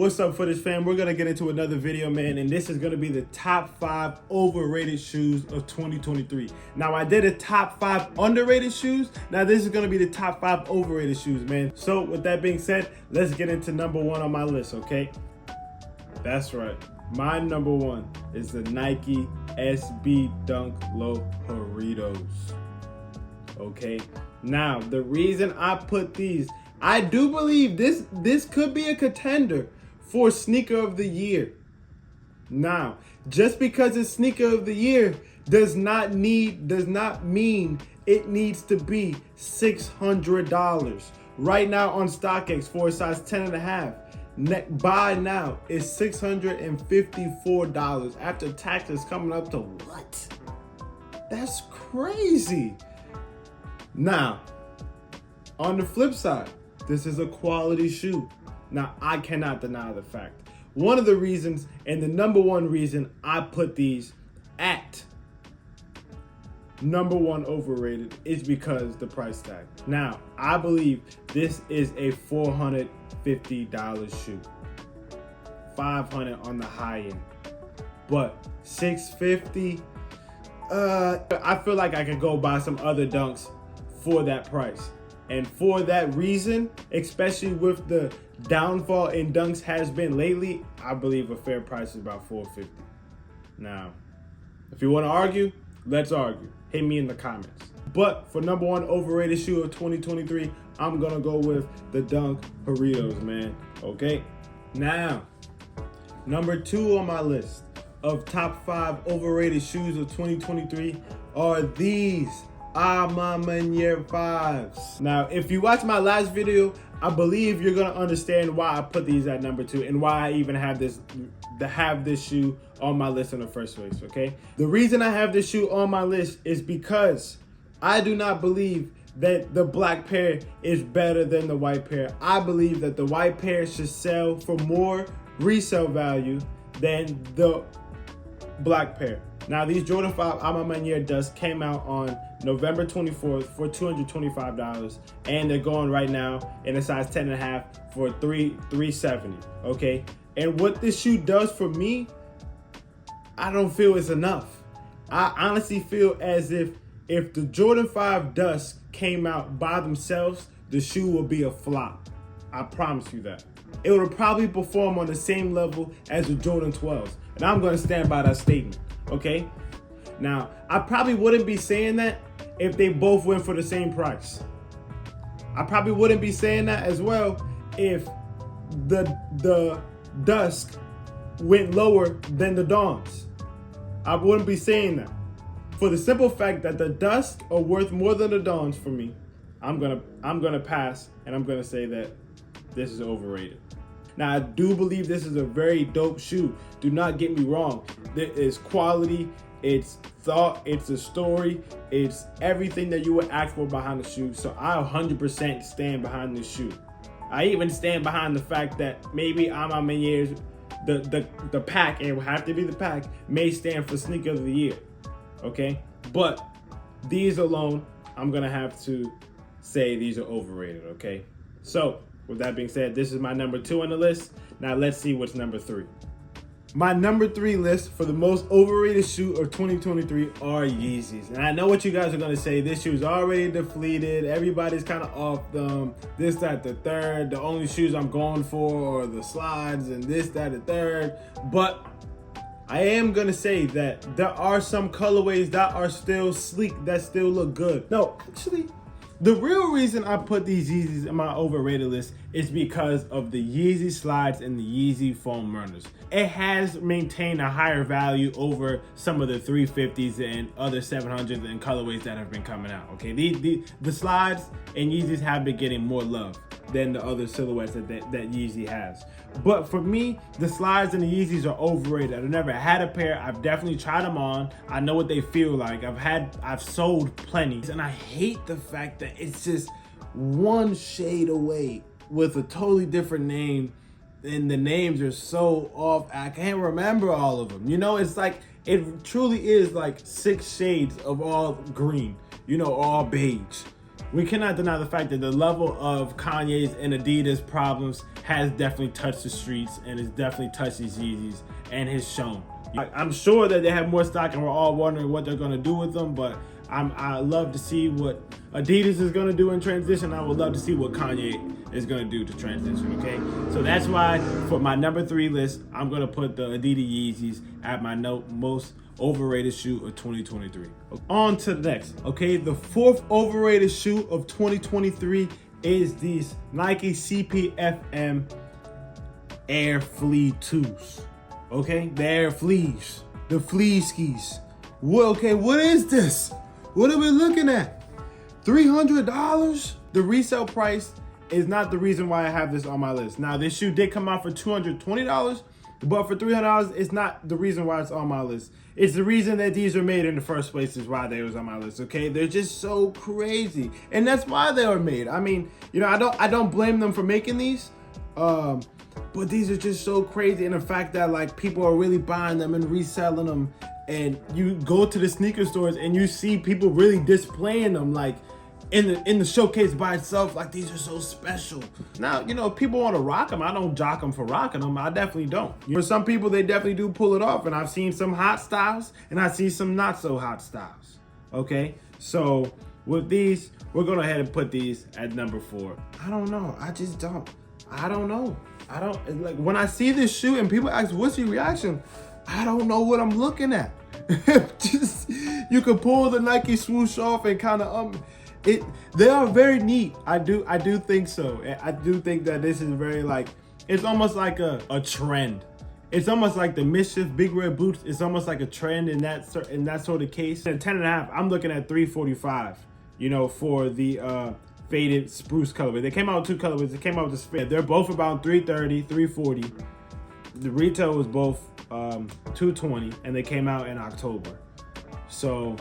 What's up, Footage fam? We're gonna get into another video, man, and this is gonna be the top 5 overrated shoes of 2023. Now, I did a top 5 underrated shoes. Now, this is gonna be the top 5 overrated shoes, man. So, with that being said, let's get into number 1 on my list, okay? That's right. My number 1 is the Nike SB Dunk Low Pitos. Okay. Now, the reason I put these, I do believe this could be a contender for sneaker of the year. Now, just because it's sneaker of the year does not mean it needs to be $600. Right now on StockX for a size 10.5, buy now is $654 after taxes coming up to what? That's crazy. Now, on the flip side, this is a quality shoe. Now, I cannot deny the fact. One of the reasons, and the number one reason I put these at number 1 overrated is because the price tag. Now, I believe this is a $450 shoe. $500 on the high end. But $650, I feel like I could go buy some other dunks for that price. And for that reason, especially with the downfall in dunks has been lately, I believe a fair price is about $450. Now, if you want to argue, let's argue. Hit me in the comments. But for number 1 overrated shoe of 2023, I'm going to go with the Dunk Pitos, man. Okay? Now, number 2 on my list of top 5 overrated shoes of 2023 are these Ma Maniere 5s. Now, if you watch my last video, I believe you're gonna understand why I put these at number 2 and why I even have this shoe on my list in the first place, okay? The reason I have this shoe on my list is because I do not believe that the black pair is better than the white pair. I believe that the white pair should sell for more resale value than the black pair. Now, these Jordan 5 Ma Maniere Dust came out on November 24th for $225, and they're going right now in a size 10.5 for $370. Okay, and what this shoe does for me, I don't feel is enough. I honestly feel as if the Jordan 5 Dust came out by themselves, the shoe will be a flop. I promise you that. It would probably perform on the same level as the Jordan 12s, and I'm going to stand by that statement. Okay, now I probably wouldn't be saying that if they both went for the same price. I probably wouldn't be saying that as well if the Dusk went lower than the Dawns. I wouldn't be saying that for the simple fact that the Dusk are worth more than the Dawns for me. I'm gonna pass, and I'm gonna say that this is overrated. Now, I do believe this is a very dope shoe. Do not get me wrong. There is quality, it's thought, it's a story, it's everything that you would ask for behind the shoe. So I 100% stand behind this shoe. I even stand behind the fact that maybe Ma Maniere's, the pack, it will have to be the pack, may stand for sneaker of the year. Okay? But these alone, I'm going to have to say these are overrated, okay? So, with that being said, this is my number 2 on the list. Now let's see what's number 3. My number 3 list for the most overrated shoe of 2023 are Yeezys. And I know what you guys are going to say. This shoe's already depleted. Everybody's kind of off them. This, that, the third. The only shoes I'm going for are the slides and this, that, the third. But I am going to say that there are some colorways that are still sleek, that still look good. No, actually, the real reason I put these Yeezys in my overrated list is because of the Yeezy slides and the Yeezy foam runners. It has maintained a higher value over some of the 350s and other 700s and colorways that have been coming out. Okay, the slides and Yeezys have been getting more love than the other silhouettes that Yeezy has. But for me, the slides and the Yeezys are overrated. I've never had a pair. I've definitely tried them on. I know what they feel like. I've sold plenty. And I hate the fact that it's just one shade away with a totally different name. And the names are so off. I can't remember all of them. You know, it's like, it truly is like 6 shades of all green, you know, all beige. we cannot deny the fact that the level of Kanye's and Adidas problems has definitely touched the streets and has definitely touched these Yeezys and has shown. I'm sure that they have more stock and we're all wondering what they're going to do with them, but I love to see what Adidas is going to do in transition. I would love to see what Kanye is going to do to transition, okay? So that's why for my number 3 list, I'm going to put the Adidas Yeezys at my most overrated shoe of 2023. On to the next, okay? The 4th overrated shoe of 2023 is these Nike CPFM Air Flea 2s, okay? The Air Fleas, the Flea skis. Okay, what is this? What are we looking at? $300? The resale price is not the reason why I have this on my list. Now, this shoe did come out for $220, but for $300, it's not the reason why it's on my list. It's the reason that these were made in the first place is why they was on my list, okay? They're just so crazy, and that's why they were made. I mean, you know, I don't blame them for making these, but these are just so crazy, and the fact that like people are really buying them and reselling them, and you go to the sneaker stores and you see people really displaying them like in the showcase by itself, like these are so special. Now, you know, people want to rock them. I don't jock them for rocking them. I definitely don't. For some people, they definitely do pull it off, and I've seen some hot styles and I see some not so hot styles. Okay, so with these, we're going ahead and put these at number 4. I don't know. I just don't. I don't know. I don't, like, when I see this shoe and people ask, what's your reaction? I don't know what I'm looking at. Just, you can pull the Nike swoosh off and kind of, they are very neat. I do think so. I do think that this is very like, it's almost like a trend. It's almost like the Mischief Big Red Boots. It's almost like a trend in that sort of case. At 10.5, I'm looking at $345, you know, for the faded spruce colorway. They came out with 2 colorways. They came out with this fade. They're both about $330, $340. The retail was both $220, and they came out in October. So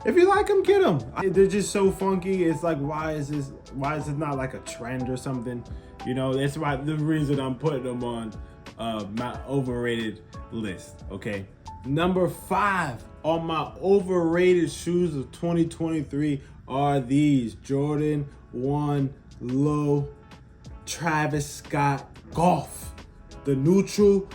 if you like them, get them. They're just so funky. It's like, why is this not like a trend or something? You know, that's why the reason I'm putting them on my overrated list, okay? Number 5 on my overrated shoes of 2023 are these Jordan 1 Low Travis Scott Golf. The neutral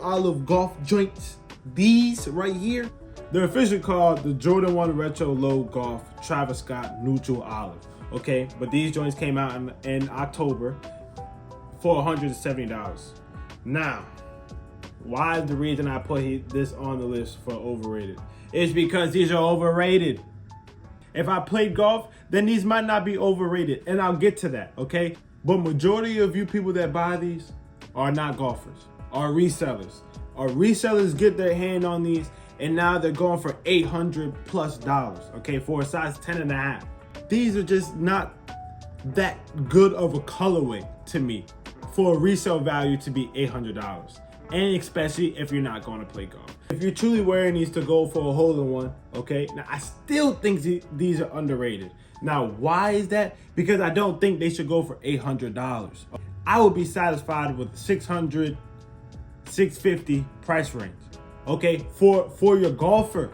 olive golf joints. These right here, they're officially called the Jordan 1 Retro Low Golf Travis Scott Neutral Olive. Okay, but these joints came out in October for $170. Now, why is the reason I put this on the list for overrated? It's because these are overrated. If I played golf, then these might not be overrated, and I'll get to that, okay? But majority of you people that buy these are not golfers, are resellers. Our resellers get their hand on these, and now they're going for $800+, okay, for a size 10.5. These are just not that good of a colorway to me for a resale value to be $800, and especially if you're not going to play golf. If you're truly wearing these to go for a hole-in-one, okay, now I still think these are underrated. Now, why is that? Because I don't think they should go for $800. I would be satisfied with $600, $650 price range, okay, for your golfer.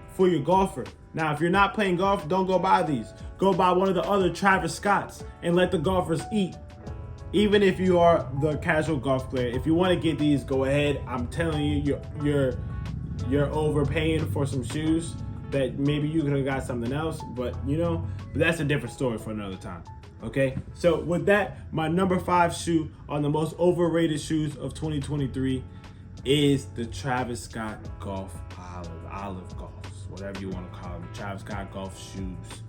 For your golfer. Now, if you're not playing golf, don't go buy these. Go buy one of the other Travis Scotts and let the golfers eat. Even if you are the casual golf player, if you want to get these, go ahead. I'm telling you, you're overpaying for some shoes that maybe you could have got something else, but you know, that's a different story for another time. Okay, so with that, my number 5 shoe on the most overrated shoes of 2023 is the Travis Scott Golf Olive Golfs, whatever you want to call them, Travis Scott Golf shoes,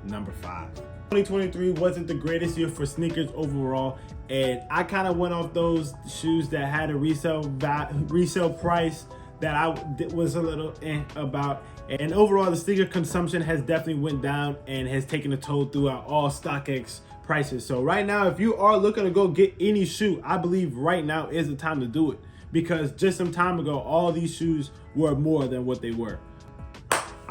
number 5. 2023 wasn't the greatest year for sneakers overall, and I kind of went off those shoes that had a resale price that I was a little about. And overall, the sneaker consumption has definitely went down and has taken a toll throughout all StockX prices. So right now, if you are looking to go get any shoe, I believe right now is the time to do it, because just some time ago, all these shoes were more than what they were.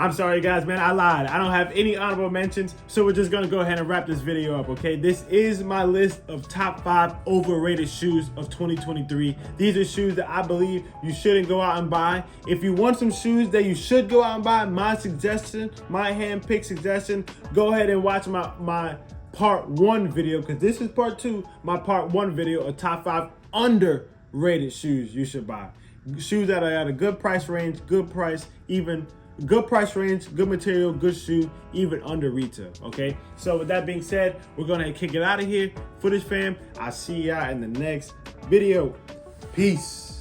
I'm sorry guys, man, I lied. I don't have any honorable mentions, so we're just gonna go ahead and wrap this video up, okay? This is my list of top 5 overrated shoes of 2023. These are shoes that I believe you shouldn't go out and buy. If you want some shoes that you should go out and buy, my suggestion, my hand-picked suggestion, go ahead and watch my part 1 video, because this is part 2, my part 1 video of top 5 underrated shoes you should buy. Shoes that are at a good price range, good price range, good material, good shoe, even under retail, okay? So with that being said, we're gonna kick it out of here. Footage fam, I'll see y'all in the next video. Peace.